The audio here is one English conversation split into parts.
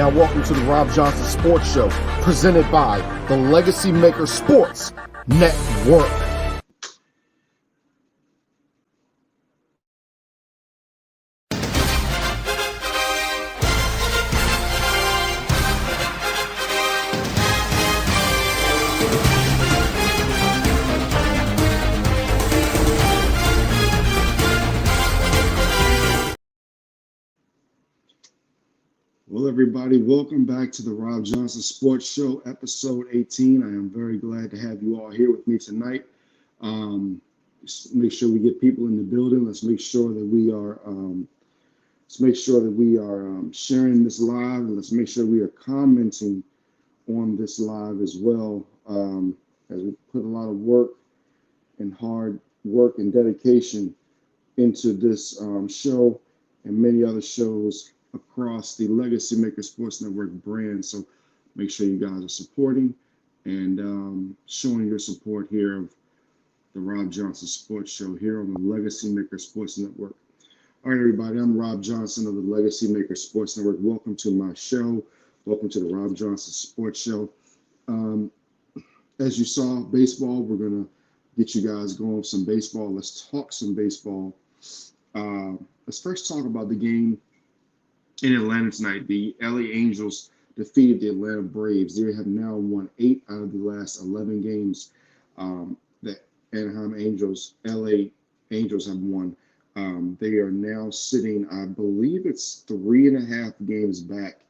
Now welcome to the Rob Johnson Sports Show, presented by the Legacy Maker Sports Network. Well, everybody, welcome back to the Rob Johnson Sports Show, episode 18. I am very glad to have you all here with me tonight. Let's make sure we get people in the building. Let's make sure that we are sharing this live, and let's make sure we are commenting on this live as well, as we put a lot of work and hard work and dedication into this show and many other shows across the Legacy Maker Sports Network brand. So make sure you guys are supporting and showing your support here of the Rob Johnson Sports Show here on the Legacy Maker Sports Network. All right, everybody, I'm Rob Johnson of the Legacy Maker Sports Network. Welcome to my show. Welcome to the Rob Johnson Sports Show. As you saw, baseball, we're going to get you guys going with some baseball. Let's talk some baseball. Let's first talk about the game in Atlanta tonight. The LA Angels defeated the Atlanta Braves. They have now won 8 out of the last 11 games that Anaheim Angels, LA Angels have won. They are now sitting, I believe it's 3.5 games back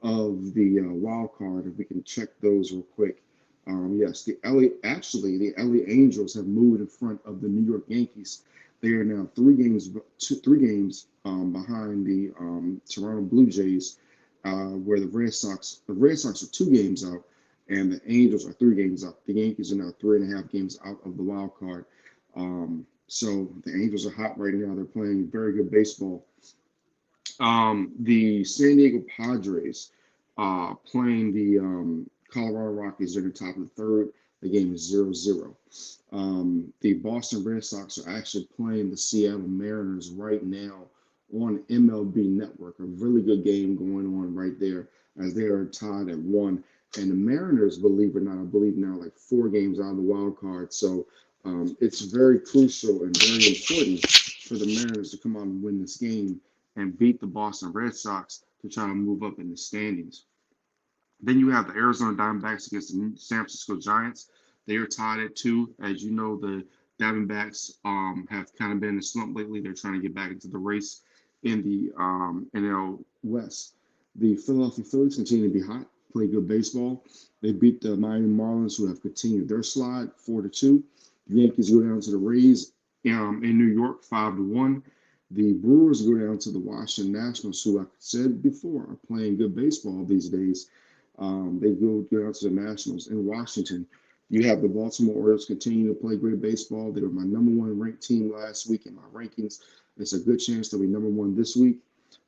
of the wild card. If we can check those real quick. Yes, the LA Angels have moved in front of the New York Yankees. They are now 3 games behind the Toronto Blue Jays, where the Red Sox are 2 games out, and the Angels are 3 games out. The Yankees are now 3.5 games out of the wild card. So the Angels are hot right now. They're playing very good baseball. The San Diego Padres playing the Colorado Rockies. They're in the top of the 3rd. The game is 0-0. The Boston Red Sox are actually playing the Seattle Mariners right now on MLB Network. A really good game going on right there as they are tied at 1. And the Mariners, believe it or not, I believe now like 4 games out of the wild card. So it's very crucial and very important for the Mariners to come out and win this game and beat the Boston Red Sox to try to move up in the standings. Then you have the Arizona Diamondbacks against the San Francisco Giants. They are tied at 2. As you know, the Diamondbacks have kind of been in a slump lately. They're trying to get back into the race in the NL West. The Philadelphia Phillies continue to be hot, play good baseball. They beat the Miami Marlins, who have continued their slide 4-2. The Yankees go down to the Rays in New York 5-1. The Brewers go down to the Washington Nationals, who, like I said before, are playing good baseball these days. They go down to the Nationals in Washington. You have the Baltimore Orioles continue to play great baseball. They were my #1 ranked team last week in my rankings. It's a good chance they'll be #1 this week.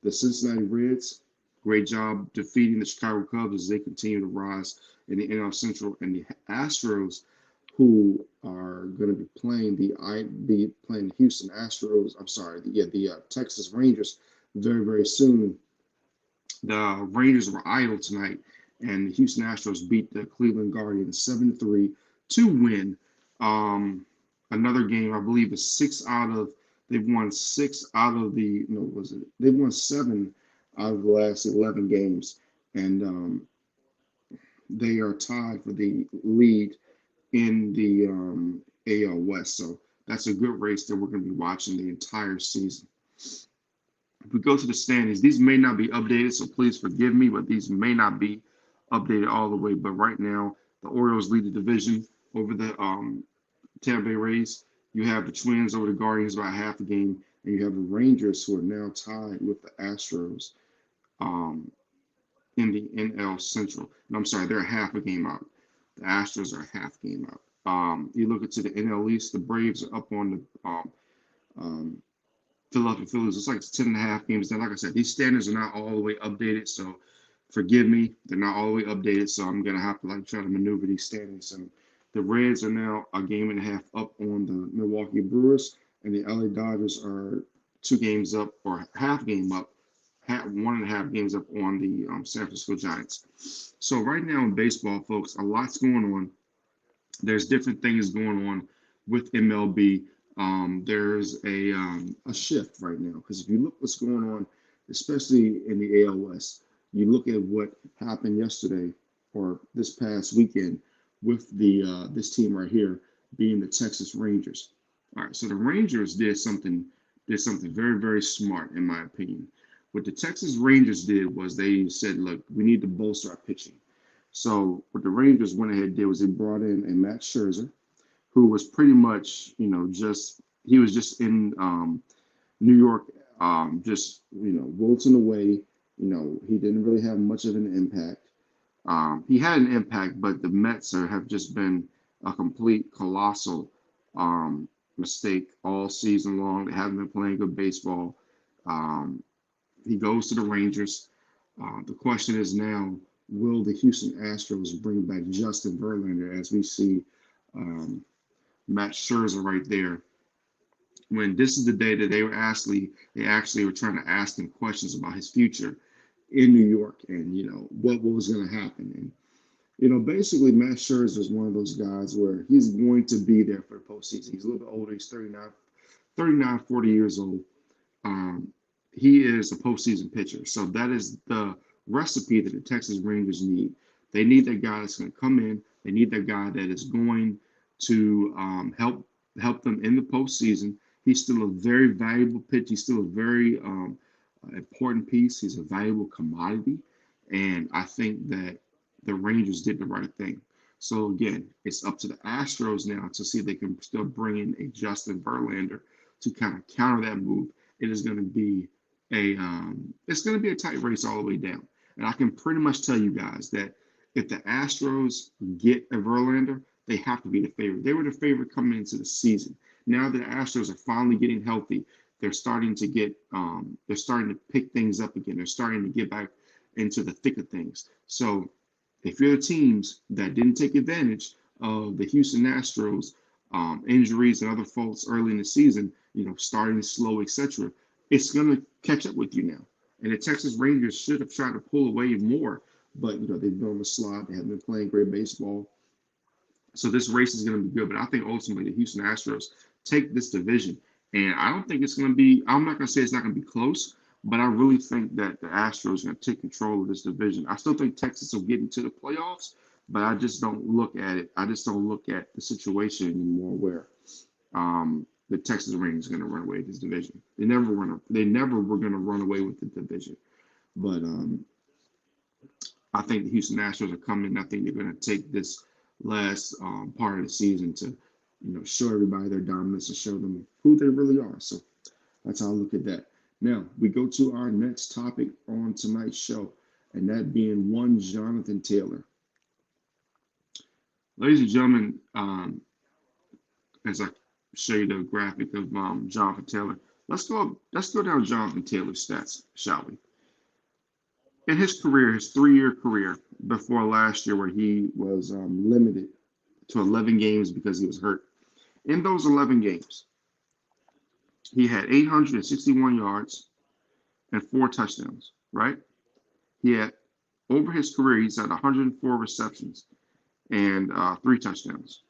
The Cincinnati Reds, great job defeating the Chicago Cubs as they continue to rise in the NL Central. And the Astros, who are going to be playing the Houston Astros. I'm sorry, the Texas Rangers very, very soon. The Rangers were idle tonight, and the Houston Astros beat the Cleveland Guardians 7-3 to win. Another game, I believe, is they've won 7 out of the last 11 games, and they are tied for the lead in the AL West. So that's a good race that we're going to be watching the entire season. If we go to the standings, these may not be updated, so please forgive me, but these may not be updated all the way. But right now, the Orioles lead the division over the Tampa Bay Rays. You have the Twins over the Guardians by half a game, and you have the Rangers, who are now tied with the Astros in the NL Central. And I'm sorry, they're half a game out. The Astros are half game out. You look into the NL East, the Braves are up on the Philadelphia Phillies. It's like 10.5 games down. Like I said, these standings are not all the way updated, so forgive me. They're not all the way updated, so I'm gonna have to try to maneuver these standings. And the Reds are now a game and a half up on the Milwaukee Brewers, and the LA Dodgers are 2 games up or half game up one and a half games up on the San Francisco Giants. So right now in baseball, folks, a lot's going on. There's different things going on with MLB. There's a shift right now because if you look what's going on, especially in the AL West, you look at what happened yesterday or this past weekend with the this team right here being the Texas Rangers. All right, so the Rangers did something very, very smart in my opinion. What the Texas Rangers did was they said, look, we need to bolster our pitching. So what the Rangers went ahead and did was they brought in a Matt Scherzer, who was pretty much, just he was just in New York, just wilting away. He didn't really have much of an impact. He had an impact, but the Mets have just been a complete colossal mistake all season long. They haven't been playing good baseball. Um, he goes to the Rangers. The question is now, will the Houston Astros bring back Justin Verlander as we see Matt Scherzer right there? When this is the day that they actually were trying to ask him questions about his future in New York and what was going to happen. And basically Matt Scherzer is one of those guys where he's going to be there for the postseason. He's a little bit older. He's 40 years old. Um, he is a postseason pitcher. So that is the recipe that the Texas Rangers need. They need that guy that's going to come in. They need that guy that is going to help them in the postseason. He's still a very valuable pitch. He's still a very important piece. He's a valuable commodity. And I think that the Rangers did the right thing. So again, it's up to the Astros now to see if they can still bring in a Justin Verlander to kind of counter that move. It is going to be a tight race all the way down. And I can pretty much tell you guys that if the Astros get a Verlander, they have to be the favorite. They were the favorite coming into the season. Now that the Astros are finally getting healthy, they're starting to pick things up again. They're starting to get back into the thick of things. So if you're the teams that didn't take advantage of the Houston Astros injuries and other faults early in the season, starting slow, etc., it's going to catch up with you now. And the Texas Rangers should have tried to pull away more, but they've been on the slide. They haven't been playing great baseball. So this race is going to be good. But I think ultimately the Houston Astros take this division. And I don't think it's going to be, I'm not going to say it's not going to be close, but I really think that the Astros are going to take control of this division. I still think Texas will get into the playoffs, but I just don't look at it. I just don't look at the situation anymore where the Texas Rangers are going to run away with this division. They never were going to run away with the division. But I think the Houston Astros are coming. I think they're going to take this last part of the season to, show everybody their dominance and show them who they really are. So that's how I look at that. Now we go to our next topic on tonight's show, and that being one Jonathan Taylor. Ladies and gentlemen, as I show you the graphic of Jonathan Taylor, let's go down Jonathan Taylor's stats, shall we? In his career, his 3-year career before last year, where he was limited to 11 games because he was hurt. In those 11 games, he had 861 yards and 4 touchdowns, right? He had, over his career, he's had 104 receptions and 3 touchdowns.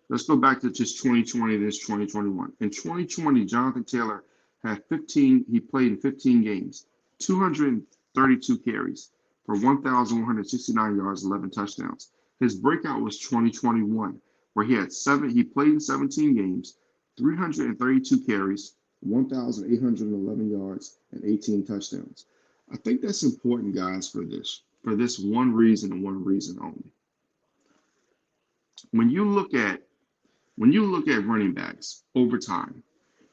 Let's go back to just 2020 and this 2021. In 2020, Jonathan Taylor he played in 15 games, 232 carries for 1,169 yards, 11 touchdowns. His breakout was 2021, where he played in 17 games, 332 carries, 1,811 yards, and 18 touchdowns. I think that's important, guys, for this one reason and one reason only. When you look at running backs over time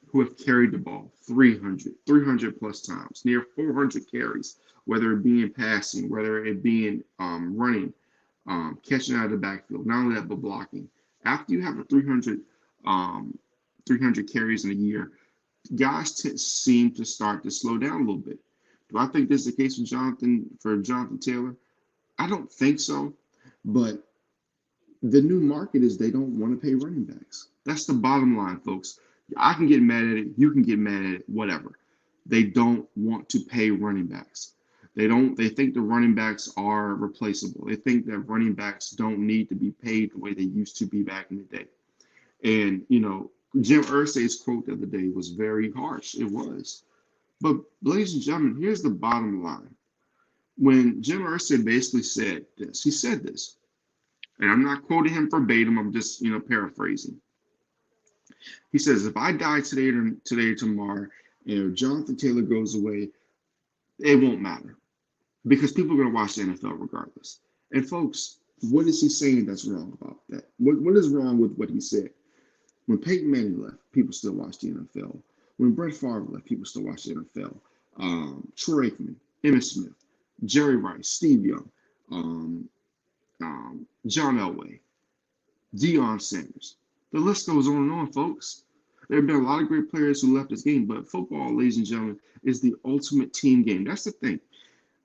who have carried the ball 300 plus times, near 400 carries, whether it be in passing, whether it be in running, catching out of the backfield, not only that, but blocking. After you have a 300 carries in a year, guys seem to start to slow down a little bit. Do I think this is the case for Jonathan Taylor? I don't think so, but the new market is they don't want to pay running backs. That's the bottom line, folks. I can get mad at it. You can get mad at it, whatever. They don't want to pay running backs. They think the running backs are replaceable. They think that running backs don't need to be paid the way they used to be back in the day. And, Jim Irsay's quote the other day was very harsh. It was. But, ladies and gentlemen, here's the bottom line. When Jim Irsay basically said this, he said this, and I'm not quoting him verbatim, I'm just, paraphrasing. He says, if I die today or tomorrow, Jonathan Taylor goes away, it won't matter because people are going to watch the NFL regardless. And folks, what is he saying that's wrong about that? What is wrong with what he said? When Peyton Manning left, people still watch the NFL. When Brett Favre left, people still watch the NFL. Troy Aikman, Emmitt Smith, Jerry Rice, Steve Young, um, John Elway, Deion Sanders. The list goes on and on, folks. There have been a lot of great players who left this game, but football, ladies and gentlemen, is the ultimate team game. That's the thing.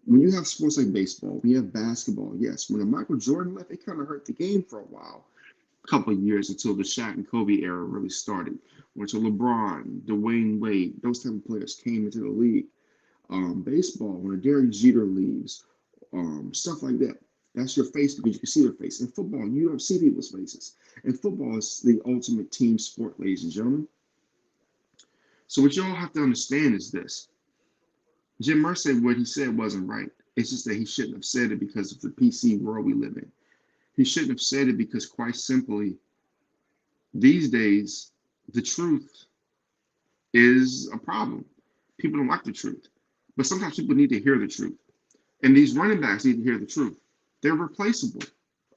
When you have sports like baseball, when you have basketball, yes, when Michael Jordan left, it kind of hurt the game for a while. A couple of years until the Shaq and Kobe era really started. Until LeBron, Dwayne Wade, those type of players came into the league. Baseball, when a Derek Jeter leaves, stuff like that. That's your face because you can see their face. In football, you don't see people's faces. And football is the ultimate team sport, ladies and gentlemen. So what you all have to understand is this. Jim Irsay, what he said wasn't right. It's just that he shouldn't have said it because of the PC world we live in. He shouldn't have said it because, quite simply, these days, the truth is a problem. People don't like the truth. But sometimes people need to hear the truth. And these running backs need to hear the truth. They're replaceable.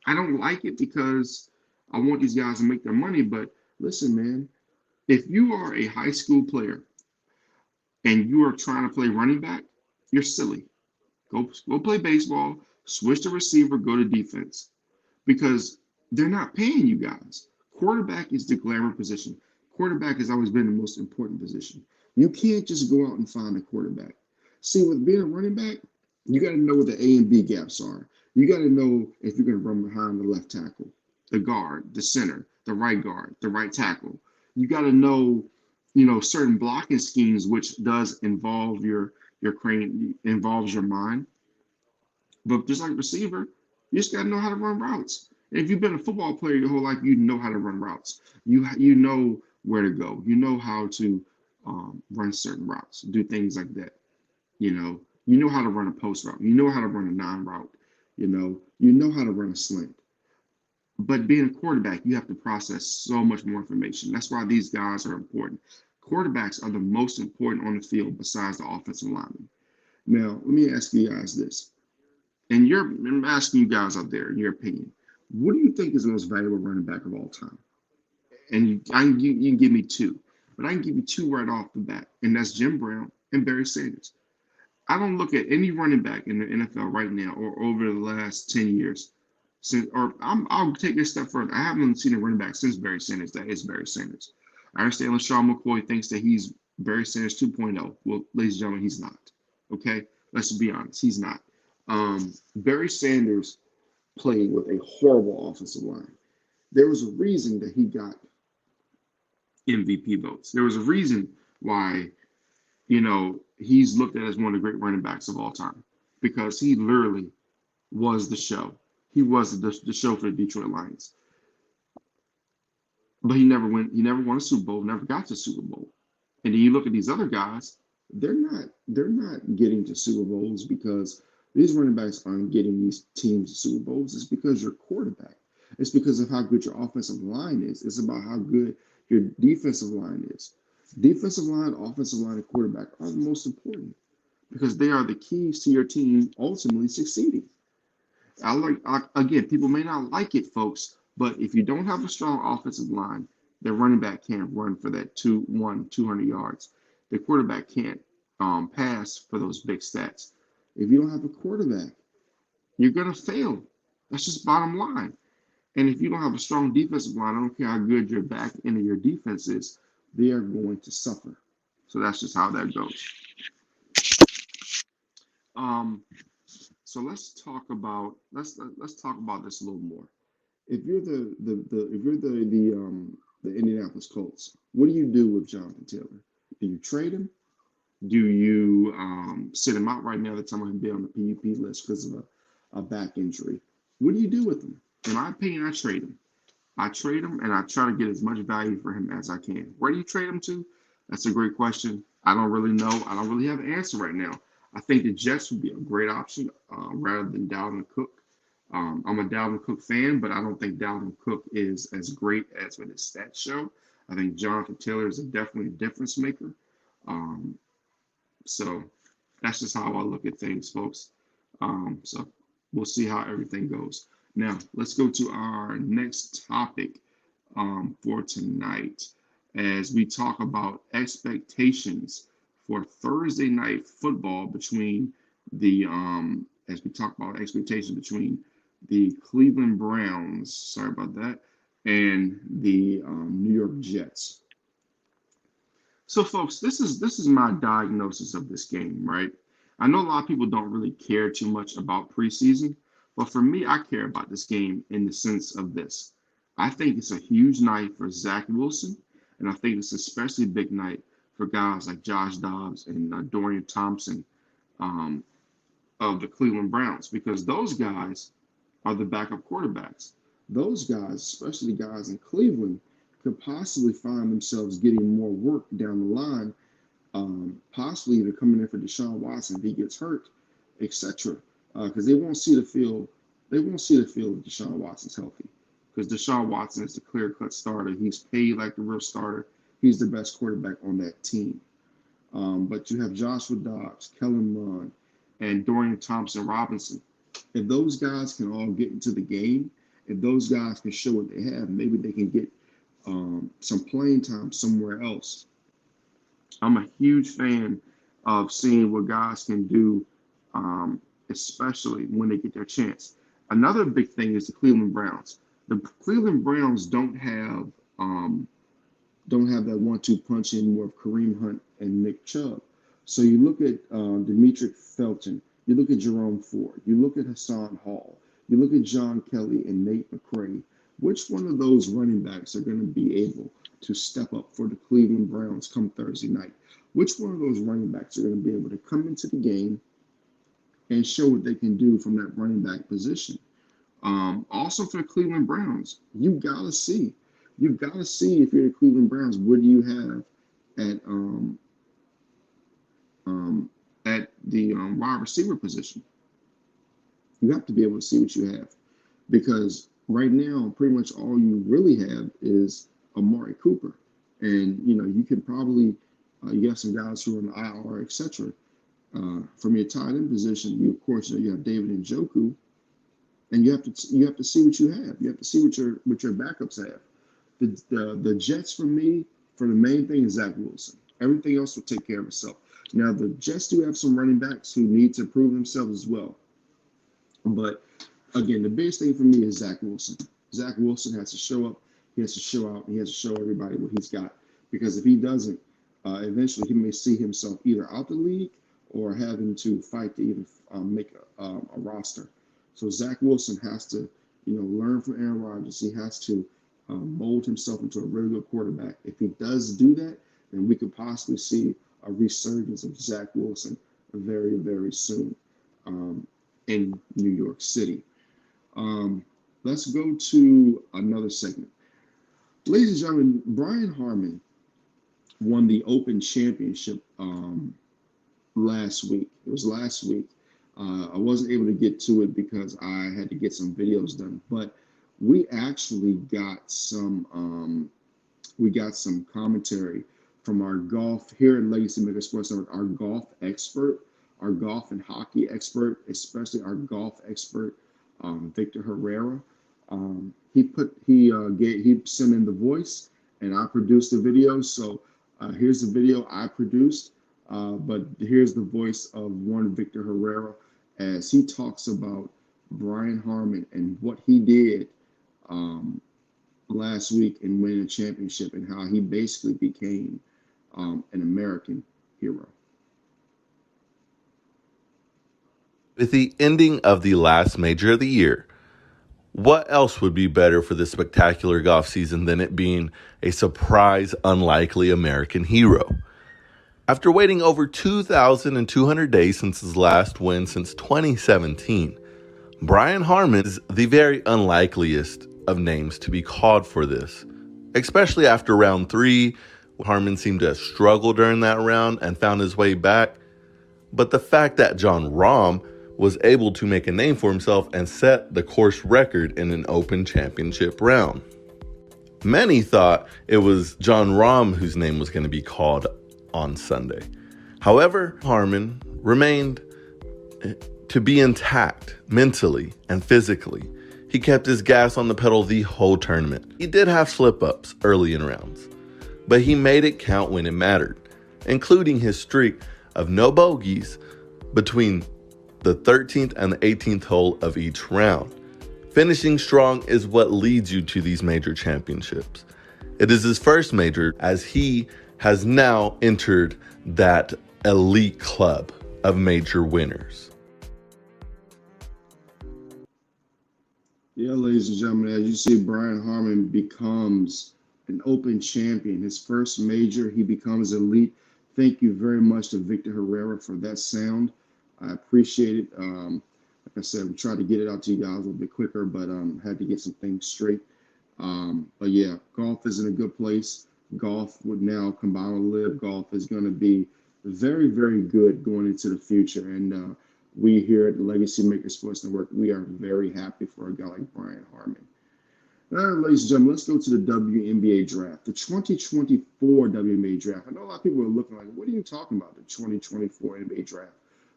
I don't like it because I want these guys to make their money. But listen, man, if you are a high school player and you are trying to play running back, you're silly. Go play baseball, switch to receiver, go to defense. Because they're not paying you guys. Quarterback is the glamour position. Quarterback has always been the most important position. You can't just go out and find a quarterback. See, with being a running back, you got to know what the A and B gaps are. You got to know if you're going to run behind the left tackle, the guard, the center, the right guard, the right tackle. You got to know, certain blocking schemes, which does involve your crane, involves your mind. But just like receiver, you just got to know how to run routes. And if you've been a football player your whole life, you know how to run routes. You know where to go. You know how to run certain routes, do things like that. You know how to run a post route. You know how to run a non-route. You know how to run a slant. But being a quarterback, you have to process so much more information. That's why these guys are important. Quarterbacks are the most important on the field besides the offensive lineman. Now, let me ask you guys this. And I'm asking you guys out there, in your opinion, what do you think is the most valuable running back of all time? And you can give me two, but I can give you two right off the bat, and that's Jim Brown and Barry Sanders. I don't look at any running back in the NFL right now or over the last 10 years. I'll take it a step further. I haven't seen a running back since Barry Sanders that is Barry Sanders. I understand LaShawn McCoy thinks that he's Barry Sanders 2.0. Well, ladies and gentlemen, he's not. Okay? Let's be honest. He's not. Barry Sanders played with a horrible offensive line. There was a reason that he got MVP votes. There was a reason why, he's looked at as one of the great running backs of all time because he literally was the show. He was the show for the Detroit Lions. But he never won a Super Bowl, never got to Super Bowl. And then you look at these other guys, they're not getting to Super Bowls because these running backs aren't getting these teams to Super Bowls. It's because you're quarterback. It's because of how good your offensive line is. It's about how good your defensive line is. Defensive line, offensive line, and quarterback are the most important because they are the keys to your team ultimately succeeding. Again, people may not like it, folks, but if you don't have a strong offensive line, the running back can't run for that 200 yards. The quarterback can't pass for those big stats. If you don't have a quarterback, you're going to fail. That's just bottom line. And if you don't have a strong defensive line, I don't care how good your back end of your defense is, they are going to suffer. So that's just how that goes. So let's talk about this a little more. If you're the Indianapolis Colts, what do you do with Jonathan Taylor? Do you trade him? Do you sit him out right now? The time he'd be on the PUP list because of a back injury. What do you do with him? In my opinion, I trade him. I trade him and I try to get as much value for him as I can. Where do you trade him to? That's a great question. I don't really know. I don't really have an answer right now. I think the Jets would be a great option rather than Dalvin Cook. I'm a Dalvin Cook fan, but I don't think Dalvin Cook is as great as what his stats show. I think Jonathan Taylor is definitely a difference maker. Um, so that's just how I look at things, folks. So we'll see how everything goes. Now, let's go to our next topic for tonight as we talk about expectations for Thursday night football between as we talk about expectations between the Cleveland Browns, sorry about that, and the New York Jets. So, folks, this is my diagnosis of this game, right? I know a lot of people don't really care too much about preseason, but for me, I care about this game in the sense of this. I think it's a huge night for Zach Wilson, and I think it's especially a big night for guys like Josh Dobbs and Dorian Thompson um, of the Cleveland Browns, because those guys are the backup quarterbacks. Those guys, especially guys in Cleveland, could possibly find themselves getting more work down the line, possibly even coming in for Deshaun Watson if he gets hurt, etc. Because they won't see the field. They won't see the field if Deshaun Watson's healthy. Because Deshaun Watson is the clear-cut starter. He's paid like the real starter. He's the best quarterback on that team. But you have Joshua Dobbs, Kellen Mond, and Dorian Thompson Robinson. If those guys can all get into the game, if those guys can show what they have, maybe they can get some playing time somewhere else. I'm a huge fan of seeing what guys can do, especially when they get their chance. Another big thing is the Cleveland Browns. The Cleveland Browns don't have that one-two punch anymore of Kareem Hunt and Nick Chubb. So you look at Demetric Felton, you look at Jerome Ford, you look at Hassan Hall, you look at John Kelly and Nate McCray. Which one of those running backs are going to be able to step up for the Cleveland Browns come Thursday night? Which one of those running backs are going to be able to come into the game and show what they can do from that running back position? Also for the Cleveland Browns, you've got to see if you're the Cleveland Browns, what do you have at the wide receiver position? You have to be able to see what you have, because right now, pretty much all you really have is Amari Cooper, and you can probably you have some guys who are on the IR, etc. From your tight end position, you of course you have David Njoku, and you have to see what you have. You have to see what your backups have. The Jets for me, for the main thing is Zach Wilson. Everything else will take care of itself. Now the Jets do have some running backs who need to prove themselves as well. But again, the biggest thing for me is Zach Wilson. Zach Wilson has to show up, he has to show out, he has to show everybody what he's got. Because if he doesn't, eventually he may see himself either out the league or having to fight to even make a roster. So Zach Wilson has to, learn from Aaron Rodgers. He has to mold himself into a really good quarterback. If he does do that, then we could possibly see a resurgence of Zach Wilson very, very soon in New York City. Let's go to another segment. Ladies and gentlemen, Brian Harmon won the Open Championship last week. It was last week. I wasn't able to get to it because I had to get some videos done, but we actually got some commentary from our golf here at Legacy Maker Sports Network, our golf expert, our golf and hockey expert, especially our golf expert, Victor Herrera. He sent in the voice, and I produced the video. So here's the video I produced, but here's the voice of one Victor Herrera as he talks about Brian Harmon and what he did last week in winning a championship and how he basically became an American hero. With the ending of the last major of the year, what else would be better for this spectacular golf season than it being a surprise, unlikely American hero? After waiting over 2,200 days since his last win since 2017, Brian Harman is the very unlikeliest of names to be called for this, especially after round 3. Harman seemed to have struggled during that round and found his way back. But the fact that Jon Rahm was able to make a name for himself and set the course record in an Open Championship round. Many thought it was Jon Rahm whose name was going to be called on Sunday. However, Harman remained to be intact mentally and physically. He kept his gas on the pedal the whole tournament. He did have slip-ups early in rounds, but he made it count when it mattered, including his streak of no bogeys between the 13th and the 18th hole of each round. Finishing strong is what leads you to these major championships. It is his first major, as he has now entered that elite club of major winners. Yeah, ladies and gentlemen, as you see, Brian Harman becomes an Open champion. His first major, he becomes elite. Thank you very much to Victor Herrera for that sound. I appreciate it. Like I said, we tried to get it out to you guys a little bit quicker, but had to get some things straight. But yeah, golf is in a good place. Golf would now combine with live. Golf is going to be very, very good going into the future. And we here at the Legacy Maker Sports Network, we are very happy for a guy like Brian Harman. All right, ladies and gentlemen, let's go to the WNBA draft, the 2024 WNBA draft. I know a lot of people are looking like, what are you talking about, the 2024 NBA draft?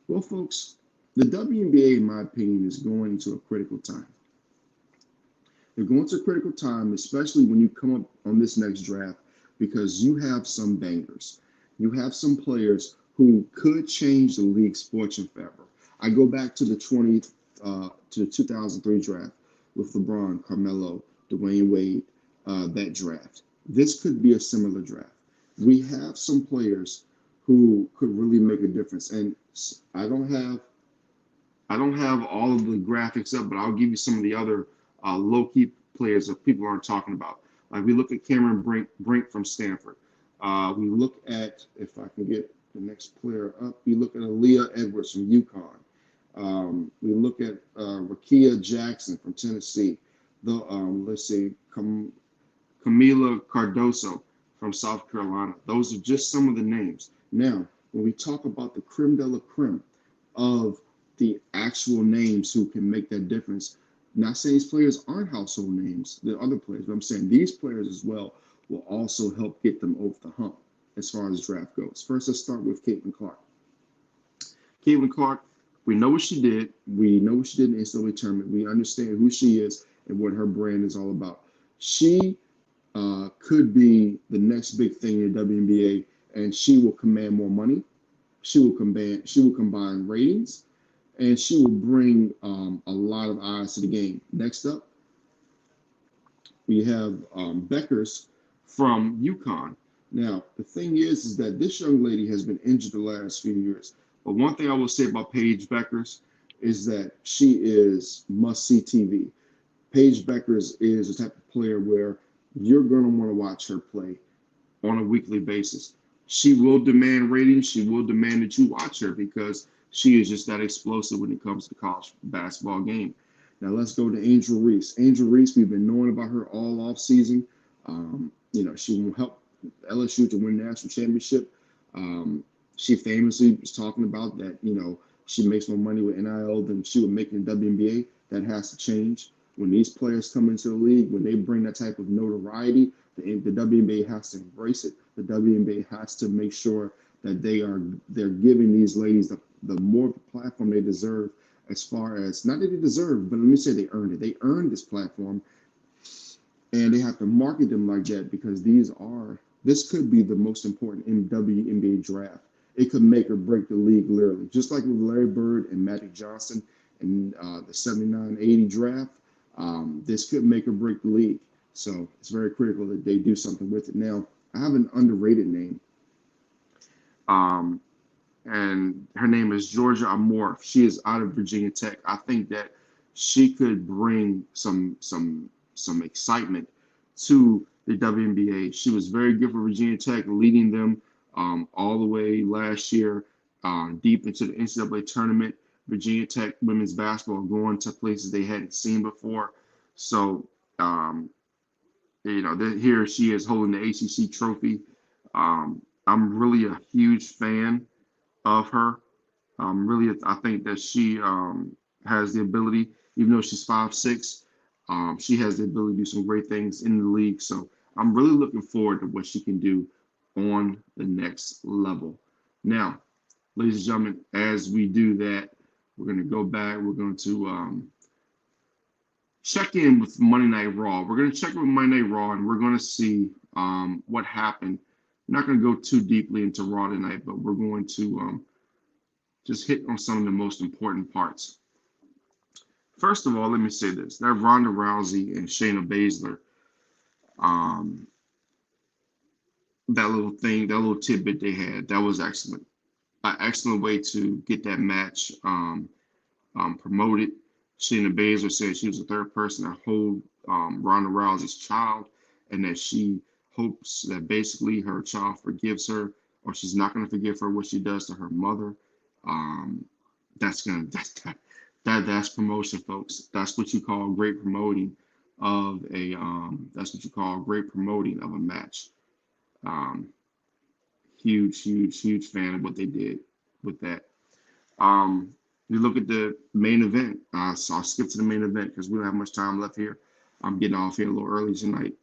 Well, folks, the WNBA, in my opinion, is going into a critical time. They're going to a critical time, especially when you come up on this next draft, because you have some bangers. You have some players who could change the league's fortune forever. I go back to the 2003 draft with LeBron, Carmelo, Dwayne Wade, that draft. This could be a similar draft. We have some players who could really make a difference, and I don't have all of the graphics up, but I'll give you some of the other low-key players that people aren't talking about. Like we look at Cameron Brink from Stanford. We look at, if I can get the next player up, we look at Aaliyah Edwards from UConn. We look at Rakia Jackson from Tennessee. Let's see, Camila Cardoso from South Carolina. Those are just some of the names. Now, when we talk about the creme de la creme of the actual names who can make that difference, not saying these players aren't household names, the other players, but I'm saying these players as well will also help get them over the hump as far as the draft goes. First, let's start with Caitlin Clark. Caitlin Clark, we know what she did. We know what she did in the NCAA tournament. We understand who she is and what her brand is all about. She could be the next big thing in the WNBA, and she will command more money. She will combine ratings, and she will bring a lot of eyes to the game. Next up, we have Beckers from UConn. Now, the thing is that this young lady has been injured the last few years. But one thing I will say about Paige Beckers is that she is must-see TV. Paige Beckers is the type of player where you're going to want to watch her play on a weekly basis. She will demand ratings. She will demand that you watch her because she is just that explosive when it comes to college basketball game. Now let's go to Angel Reese. Angel Reese, we've been knowing about her all off season. She will help LSU to win the national championship. She famously was talking about that, she makes more money with NIL than she would make in the WNBA. That has to change. When these players come into the league, when they bring that type of notoriety, the WNBA has to embrace it. The WNBA has to make sure that they're giving these ladies the more platform they deserve, as far as, not that they deserve, but let me say they earned it. They earned this platform, and they have to market them like that because this could be the most important WNBA draft. It could make or break the league literally, just like with Larry Bird and Magic Johnson in the 79-80 draft. This could make or break the league. So it's very critical that they do something with it. Now, I have an underrated name. And her name is Georgia Amorth. She is out of Virginia Tech. I think that she could bring some excitement to the WNBA. She was very good for Virginia Tech, leading them all the way last year, deep into the NCAA tournament. Virginia Tech women's basketball going to places they hadn't seen before. So, here she is holding the ACC trophy. I'm really a huge fan of her. Really, I think that she has the ability, even though she's 5'6", she has the ability to do some great things in the league. So I'm really looking forward to what she can do on the next level. Now, ladies and gentlemen, as we do that, we're going to go back. We're going to check in with Monday Night Raw. We're going to check in with Monday Night Raw, and we're going to see what happened. I'm not going to go too deeply into Raw tonight, but we're going to just hit on some of the most important parts. First of all, let me say this: that Ronda Rousey and Shayna Baszler, that little tidbit they had, that was excellent. An excellent way to get that match promoted. Shayna Baszler said she was the third person to hold Ronda Rousey's child, and that she hopes that basically her child forgives her, or she's not going to forgive her what she does to her mother. That's promotion, folks. That's what you call great promoting of a match. Huge fan of what they did with that. You look at the main event. So I'll skip to the main event because we don't have much time left here. I'm getting off here a little early tonight.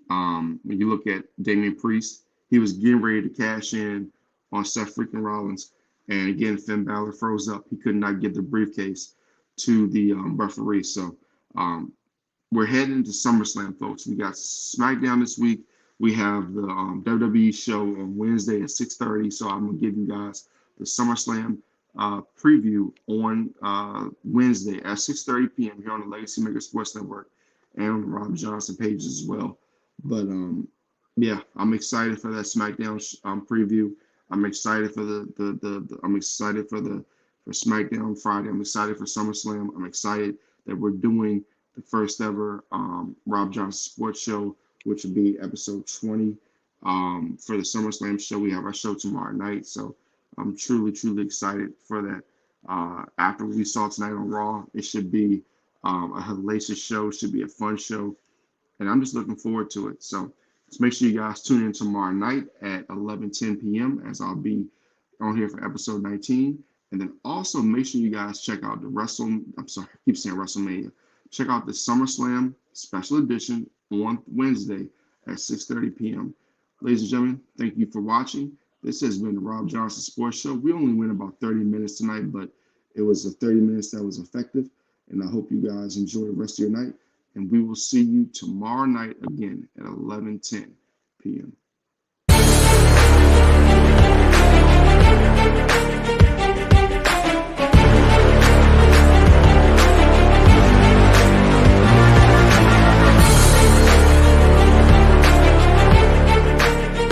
When you look at Damian Priest, he was getting ready to cash in on Seth freaking Rollins. And again, Finn Balor froze up. He could not get the briefcase to the referee. So we're heading into SummerSlam, folks. We got SmackDown this week. We have the WWE show on Wednesday at 6:30. So I'm going to give you guys the SummerSlam preview on Wednesday at 6:30 p.m. here on the Legacy Maker Sports Network and on the Robb Johnson pages as well. But yeah, I'm excited for that SmackDown preview. I'm excited for for SmackDown Friday. I'm excited for SummerSlam. I'm excited that we're doing the first ever Robb Johnson Sports Show, which will be episode 20. For the SummerSlam show, we have our show tomorrow night. So I'm truly excited for that. After what we saw tonight on Raw, it should be a hellacious show. It should be a fun show. And I'm just looking forward to it. So just make sure you guys tune in tomorrow night at 11:10 p.m. as I'll be on here for episode 19. And then also make sure you guys check out I keep saying WrestleMania. Check out the SummerSlam special edition on Wednesday at 6:30 p.m. Ladies and gentlemen, thank you for watching. This has been the Robb Johnson Sports Show. We only went about 30 minutes tonight, but it was a 30 minutes that was effective. And I hope you guys enjoy the rest of your night. And we will see you tomorrow night again at 11:10 p.m.